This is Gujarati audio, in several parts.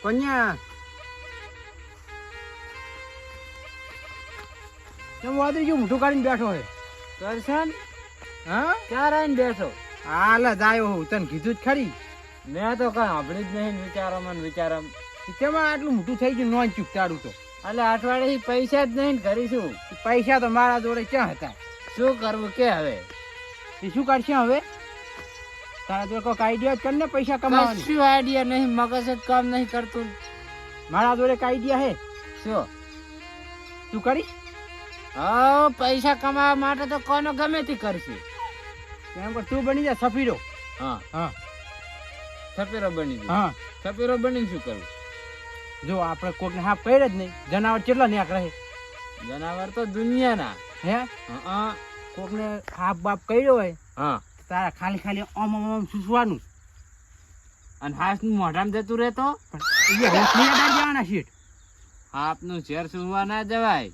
પન્યા કેમ વાદળી જો મોઢું કાઢીને બેઠો હે કરશન હા ક્યાં રહીને બેઠો? હાલ જ આવ્યો હું તને કીધું જ ખરી. મેં તો કઈ સાંભળી જ નહીં. વિચારમ કેમાં આટલું મોટું થઈ ગયું નોન ચૂક તારું તો. એટલે અઠવાડિયે પૈસા જ નહીં કરીશું. પૈસા તો મારા જોડે ક્યાં હતા? શું કરવું કે હવે? એ શું કરશે હવે? તારા જોડે કોઈક આઈડિયા જ કર ને પૈસા કમાવાની. શું આઈડિયા નહીં, મગજ જ કામ નહીં કરતું. મારા જોડે એક આઈડિયા હે. શું તું કરીશ? હા, પૈસા કમાવા માટે તો કોનો ગમે તે કરશે. કેમ કે તું બની જા સફીરો. હા હા સફેરો બની જાય. હા સફેરો બની શું કરવું? જો આપણે કોકને હાફ કર્યા જ નહીં. જનાવર કેટલા ન્યાક રહે? જનાવર તો દુનિયાના હે હા. કોકને હાફ બાપ કર્યો હોય હા તારા ખાલી ઓમ ઓમ ઓમ સૂસવાનું. અને હાસ નું મોઢામાં જતું રહેતો પણ એ હોશ નહીં અડાડ દેવાના શેઠ. આપનું ઝેર સુવા ના જવાય.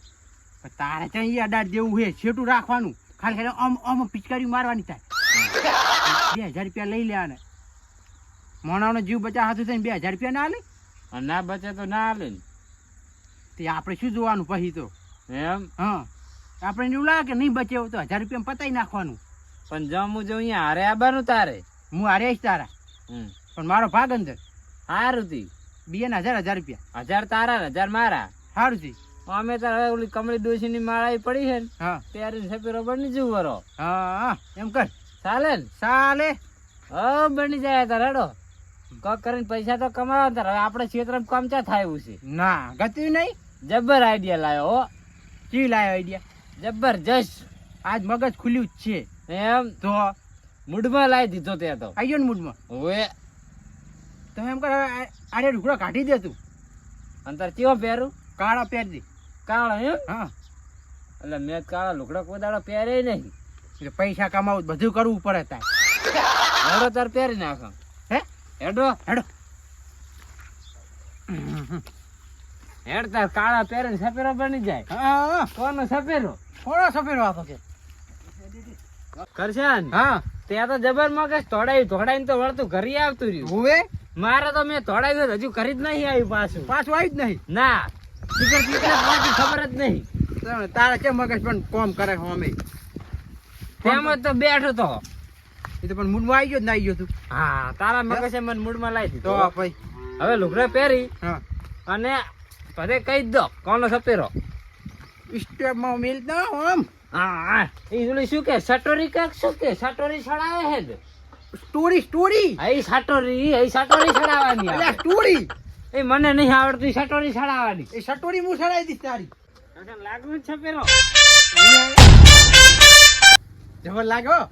પણ તારે ત્યાં એ અડાડ દેવું હે છેટું રાખવાનું. ખાલી ઓમ ઓમ પિચકારી મારવાની થાય. 2000 રૂપિયા લઈ લેવાના. મોણાનો જીવ બચા હાથું થઈને 2000 રૂપિયા ના લે. અને ના બચે તો ના હાલે ને. તે આપણે શું જોવાનું પછી તો? એમ હા આપણે એવું લાગે કે નહીં બચે તો 1000 રૂપિયા પતાઈ નાખવાનું. પણ જમું જો અહીંયા હારે આવવાનું તારે. હું હારે આવીશ તારા. પણ મારો ભાગ અંદર સારું થી બીએના 1000 રૂપિયા. 1000 તારા 1000 મારા. સારું થી અમે તાર હવે ઓલી કમળી ડોસી ની માળા પડી છે ને હા ત્યારે સફેરો બની જુવરો. હા એમ કર. ચાલે ને? ચાલે. હ બની જાય તાર હેડો. કોક કરીને પૈસા તો કમાવા તાર. હવે આપણે ક્ષેત્રમાં કામ ચા થાય એવું છે. ના ગતું નહીં. જબ્બર આઈડિયા લાયો હો. ચી લાયો આઈડિયા? જબરજસ્ત. આજ મગજ ખુલ્યું જ છે. એમ તો મૂડમાં લાવી દીધો તે તો. આઈ ગયો ને મૂડમાં. ઓએ તો એમ કર આડે ઢુકડો કાઢી દે તું. અંતર કેવો પહેરું? કાળા પહેર દે. કાળો એમ? હા એટલે મેં કાળા લુગડા કોદાળો પહેરે નહીં. એટલે પૈસા કમાવું બધું કરવું પડે તાર. હેડો તાર પહેરી નાખો. હે હેડો હેડો. હેડ તાર કાળા પહેરીને સફેરો બની જાય. હા કોનો સફેરો? થોડો સફેરો હતો છે. કરશન હા ત્યાં તો જબર મગજ ધોડાઈને તો વળતું ઘરે આવતું રહ્યું. હવે મારે તો મેં ધોડાવ્યું હજુ ઘરે જ નહીં આવ્યું પાછું. પાછું આવી જ નહીં. ના ખબર જ નહીં. તારા કેમ મગજ પણ કોમ કરે અમે તેમ જ તો બેઠો તો. એ તો પણ મૂડમાં આવી ગયો જ ના આવી ગયો તું. હા તારા મગજે મને મૂડમાં લાવી તો દીધો. ભાઈ હવે લુગડા પહેરી હા અને બધે કહી જ દો કોનો સફેરો. સ્ટેપમાં મિલ દો આમ. હા એ ઓલી શું કે સટોરી કે શું કે સટોરી છડાવે હે ને? સ્ટોરી એ સટોરી છડાવવાની અલ્યા આવે. સ્ટોરી એ મને નહીં આવડતી સટોરી છડાવવાની. એ સટોરી હું સડાઈ દીધી તારી. લાગુ જ સફેરો. જબર લાગ્યો.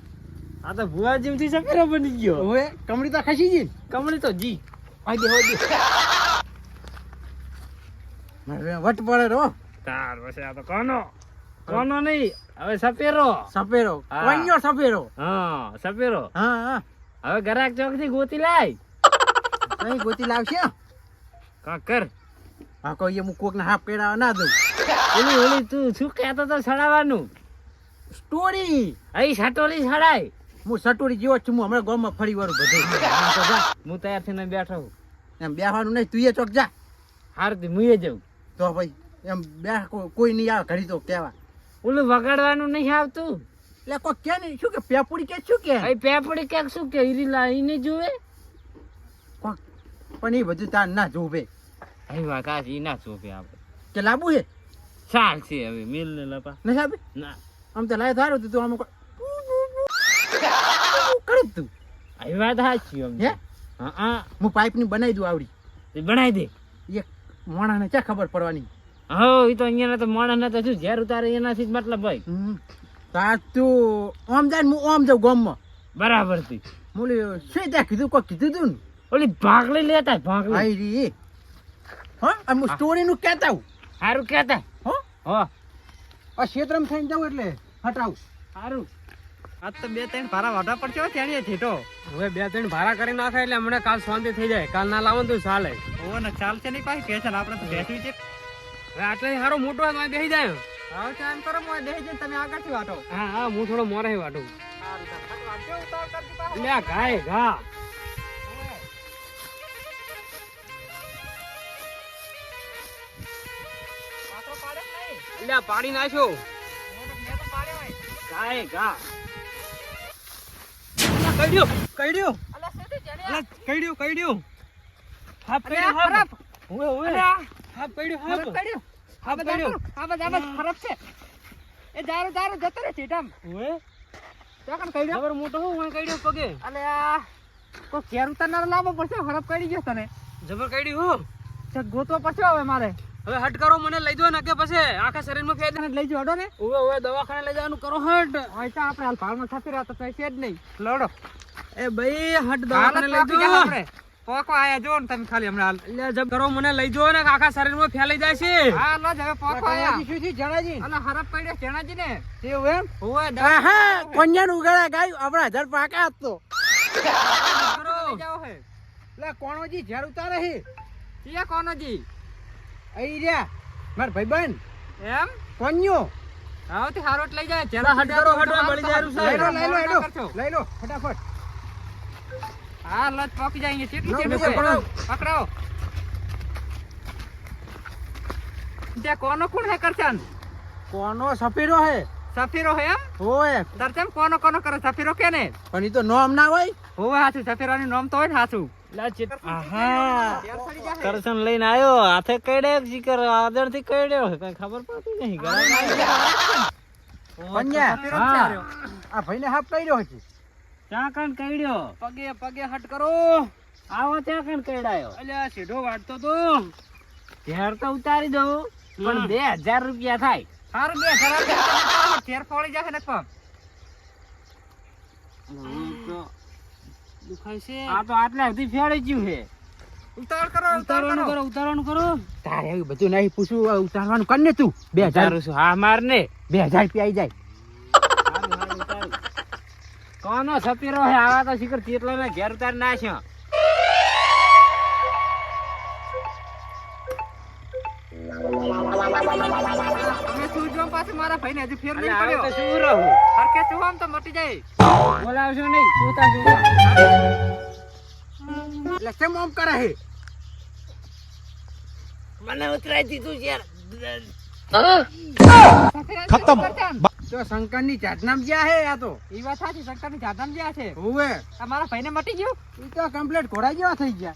આ તો ભુવા જેમથી સફેરો બની ગયો. હવે કમળી તો ખસી ગઈ. કમળી તો જી હોય દે વટ પડે રો. તાર પછી આ તો કોનો નહીં હવે સફેરો. સફેરો હા. કોઈનો સફેરો. હા સફેરો. હા હા હવે ગરાક ચોક થી ગોતી લાય. કઈ ગોતી લાવશે? કાંક કર. હા કોઈ હું કોક ને હાફ કેળા ના દઉં. ઓલી તું શું કહેતો તો છડાવવાનું? સ્ટોરી અહીં સટોરી છડાય. હું સટોરી જેવો જ છું. હું હમણાં ગામમાં ફરી વાળું બધું. આમ તો જા. હું તૈયાર થઈને બેઠો છું. એમ બેહવાનું નહીં. તું એ ચોક જા. હારથી મુએ જવું. તો ભાઈ એમ બે કોઈ નહીં આવે ઘડી તો કેવા. ઓલું વગાડવાનું નહીં આવતું. એટલે કોઈ કે નહીં શું કે પેપુડી કે શું કે અહીં પેપડી ક્યાંક શું કે હીરી એને જોવે. કોક પણ એ બધું તાર ના જોવે. અહીં વાત આ ના જોવે આપણે. કે લાંબુ છે ચાલશે હવે મિલ ને લપા. નહીં સાહેબ ના આમ તો લાય ધારો તું આમ કરી તું. અહીં વાત સાચી આમ. હે હા હું પાઇપ ની બનાવી દઉં આવડી. બનાવી દે. એક મોણાને ક્યાં ખબર પડવાની. હો એ તો અહીંયા તો માણસ ના તો શું ઝેર ઉતારે એનાથી જ મતલબ ભાઈ. તાર તું આમ જાય ને હું આમ જાઉં ગામમાં. બરાબર થી બોલી શું ત્યાં કીધું કોઈ કીધું તું ને. ઓલી ભાગલી લેતા ભાગલી. આઈ રી હા અને હું સ્ટોરી નું કહેતા હું. સારું કેતા હો હો આ ક્ષેત્રમાં થઈને જાઉં એટલે હટાવું. સારું. આજ તો 2-3 ભારા વાટા પડશે ત્યાં છેટો. હવે 2-3 ભાડા કરી નાખે એટલે હમણાં કાલ શાંતિ થઈ જાય. કાલ ના લાવો તો ચાલે. ઓ ને ચાલશે નહીં પાછી પેશન આપણે તો બેસી છે. હવે આટલે સારો મોટો હોય બેસી જાય. હા તો એમ કરો મોય બેસી જઈને તમે આગળથી વાટો. હા હું થોડો મોરે વાટું. લે ઘાય ઘા. એટલે આ પાડી નાખ્યો ગાય ગા કઈડ્યું હાફ કઈડ્યું હાફ ખબર મોટો હું વણ કઈડ્યો પગે લાવવો પડશે હરફ કરી ગયો તને જબર કઈડ્યું હું ગોતવો પડશે હવે મારે હવે હટ કરો મને લઈ દો ને કે પછી આખા શરીરમાં ફેર લઈ જો હડો ને ઓવે દવાખાને લઈ જવાનું કરો હટ હોય આપણે હાલ ભાવમાં થતી રહ્યા તો કઈ છે જ નહીં લડો એ ભાઈ હટ દવાખાને લઈ દો આપણે પોકો આયા જો ને તમે ખાલી હમણાં હાલ એટલે જબ કરો મને લઈ જો ને આખા શરીરમાં ફેલાઈ જાય છે હા લો હવે પોકો આયા શું થયું જણાજી અલા હરફ પડ્યો ચણાજી ને એવું એમ હોવે આહા કોન્યાનું ઉગાડા ગાયું આપણા 1000 પાકા હતો કરો જાવ હે લે કોણોજી ઝેર ઉતારે હે કિયા કોનોજી આઈ રહ્યા માર ભાઈબંધ એમ કોન્યો આવતી હારોટ લઈ જાય જરા હટ કરો હટ બળી જાય લઈ લો લઈ લો ફટાફટ હા લત પોકી જાય કેટલી લો, કેટલી પકડો. પકડાવો તે કોનો કોણ હે કરચન કોનો સફેરો હે સફીરો હે એમ હોય તરતમ કોનો કોનો કરે સફીરો કે ને પણ ઈ તો નામ ના હોય હોવે હાચું સફીરાનું નામ તો હોય ને હાચું આહા ઘેર સડી જાય કરશન લઈને આવ્યો હાથે કઈડે જીકર આદર થી કઈડ્યો કઈ ખબર પડતી નહીં પન્યા સફીરો જ છે હાર્યો. આ ભાઈને હાફ કર્યો છે ચા કણ કઈડ્યો પગે પગે હટ કરો આવો ત્યાં કણ કઈડાયો અલ્યા સીધો વાટતો તો ઝેર તો ઉતારી દઉં પણ 2000 રૂપિયા થાય હારું બે ખરાબ ફેર ફોડી જશે ને પગ દુખાય છે આ તો આટલા સુધી ફેડી ગયું છે ઉતાર કરો ઉતારવાનું કરો તારે એવું બધું નહીં પૂછવું આ ઉતારવાનું કર ને તું 2000 ઉતારું છું હા માર ને 2000 રૂપિયા આઈ જાય કોનો સપીરો હે આવા તો શીખર કેટલા ને ઘેર ઉતાર નાખ્યો તમે સૂજો પાછું મારા ભાઈને હજી ફેર નહીં આવો તો પડ્યો શું રહું હરકે શું આમ તો મટી જાય બોલાવશો નહીં સુતા એટલે કેમ આમ કરે હે મને ઉતરાઈ દીધું યાર ખતમ તો શંકરની જાતનામ જ્યાં હે આ તો ઈ વાત સાચી શંકરની જાદમ જ્યાં છે હોવે તમારા ભાઈને મટી ગયું ઈ તો કમ્પ્લીટ ઘોડા જેવા થઈ ગયા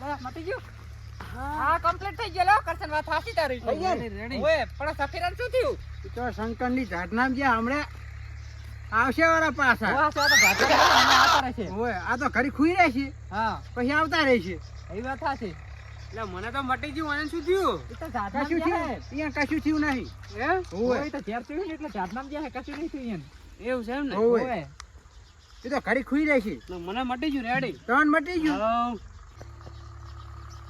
લે, મટી ગયું હા કમ્પ્લીટ થઈ ગયો લો કરશન વાત સાચી તારી થઈ ગયા ને? ઓએ પણ સફીરાન શું થયું ઈ તો શંકરની જાતનામ જ્યાં હમણે આવશે વાળા પાછા ઓવા સો તો જાદમ મને આતા રહેશે હોવે આ તો ઘડી ખુઈ રહેશે હા પછી આવતા રહેશે ઈ વાત સાચી એટલે મને તો મટી ગયું અને શું થયું ઈ તો જાદમ કશું થયું જ્યાં અહીંયા કશું થયું નહીં હે ઓવે. ઓય તો ઝેર થયું ને એટલે જાદમ જ્યાં હે કશું નહીં થયું એવું છે એમ ને ઓવે. ઓએ એ તો ઘડી ખુઈ રહેશે તો મને મટી ગયું રેડી ત્રણ મટી ગયું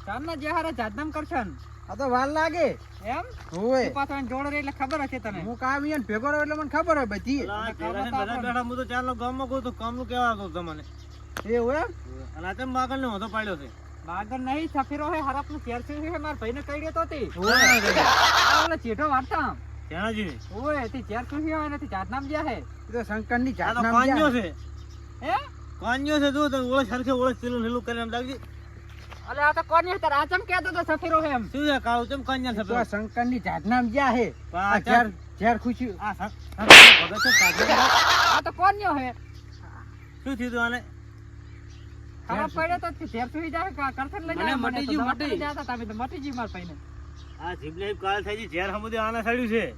ચાલના જે હારે જાદમ કરશન આ તો વાર લાગે એમ હોવે તું પાછો એને જોડે રે એટલે ખબર હશે તને હું કામ અહીંયા ભેગો રહ્યો એટલે મને ખબર હોય બધી એવું એમ બાગર નહીં સફીરો હે હરફ નું ચેર છે માર ભાઈને કહી ગયો તો તે હોવે. આ ઓલો ચેઠો વાર્તા ત્યાંજી ઓય તે ચેર છે હોય નથી જાતનામ જ્યાં હે એ તો શંકરની જાતનામ જ્યાં છે હે કાન્યો છે તું ઓળખ સરખે ઓળખ પેલું નીલું કરીને એમ લાગી અલે આ તો કોની તાર આચમ કેતો તો સફીરો હે એમ શું છે કાળું ચમ કાન્યા એ તો શંકરની જાતનામ જ્યાં હે વાહ, આ ઝેર ખુશી આ તો કોન્યો હે શું થયું તું આને ખરાબ પડ્યો તો ચેર સુઈ જાય કરથન લઈ મને જાય મટી ગયું, મટી. જાતા તમે તો મટી ગયું માર ભાઈને આ જીભલે કાલ થઈ ઝેર હમુદે આને સડ્યું છે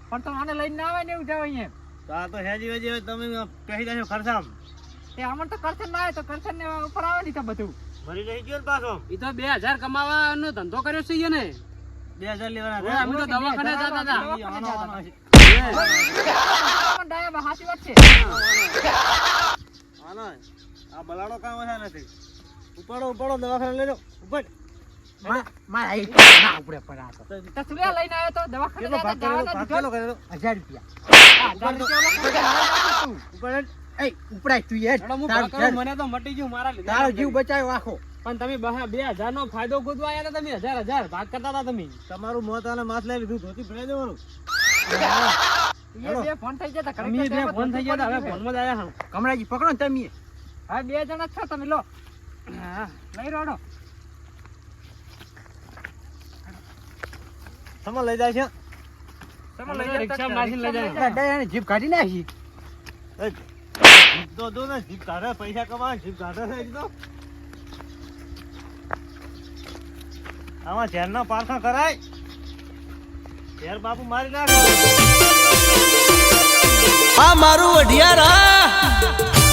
પણ તો આને લઈને ના આવે ને એવું જાવ અહીંયા તો આ તો હેજી વેજી તમે કહી દેશો ખરસામ તે આમણ તો કરથન ના આવે તો કરથન ને ઉપર આવે નહીં તો બધું મરી રહી ગયો ને પાછો ઈ તો 2000 કમાવાનો ધંધો કર્યો છે ઈને 2000 લેવાના અમે તો દવાખાને જતા હતા પણ ડાયા હાચી વાત છે આનો આ બલાડો કામ છે નથી ઉપાડો દવાખાને લઈ જાઓ ઉપર મારા એક ના ઉપડે પર આ તો તો સુર્યા લઈને આવ્યો તો દવાખાને જતા જવાના દીધો 1000 રૂપિયા ઉપર એ ઉપડાય તું યાર હેડો હું તારું ભાગ કરું, મને તો મટી ગયું મારા લીધે તારો જીવ બચાવ્યો આખો પણ તમે 2000 નો ફાયદો ગોતવા આવ્યા હતા તમે 1000 ભાગ કરતા હતા તમે તમારું મોત અને માથ લઈ લીધું ધોતી ભરાઈ દેવાનું એ બે ફોન થઈ જતા અમે બે ફોન થઈ ગયા હતા, હવે ફોનમાં જ આયા હા કમળાજી પકડો ને તમે હા બે જણા જ છો તમે લો હા લઈ રોડો સમા લઈ જાય છે તમે લઈ જતા રિક્ષા માંથી લઈ જાય. દાદા એને જીપ કાઢી નાખી. જીપ દો ને જીપ કાઢે પૈસા કમાવા જીપ કાઢે છે એકદમ આમાં ઝેરના પારખા કરાય ઝેર બાપુ મારી નાખે આ મારું અઢિયારા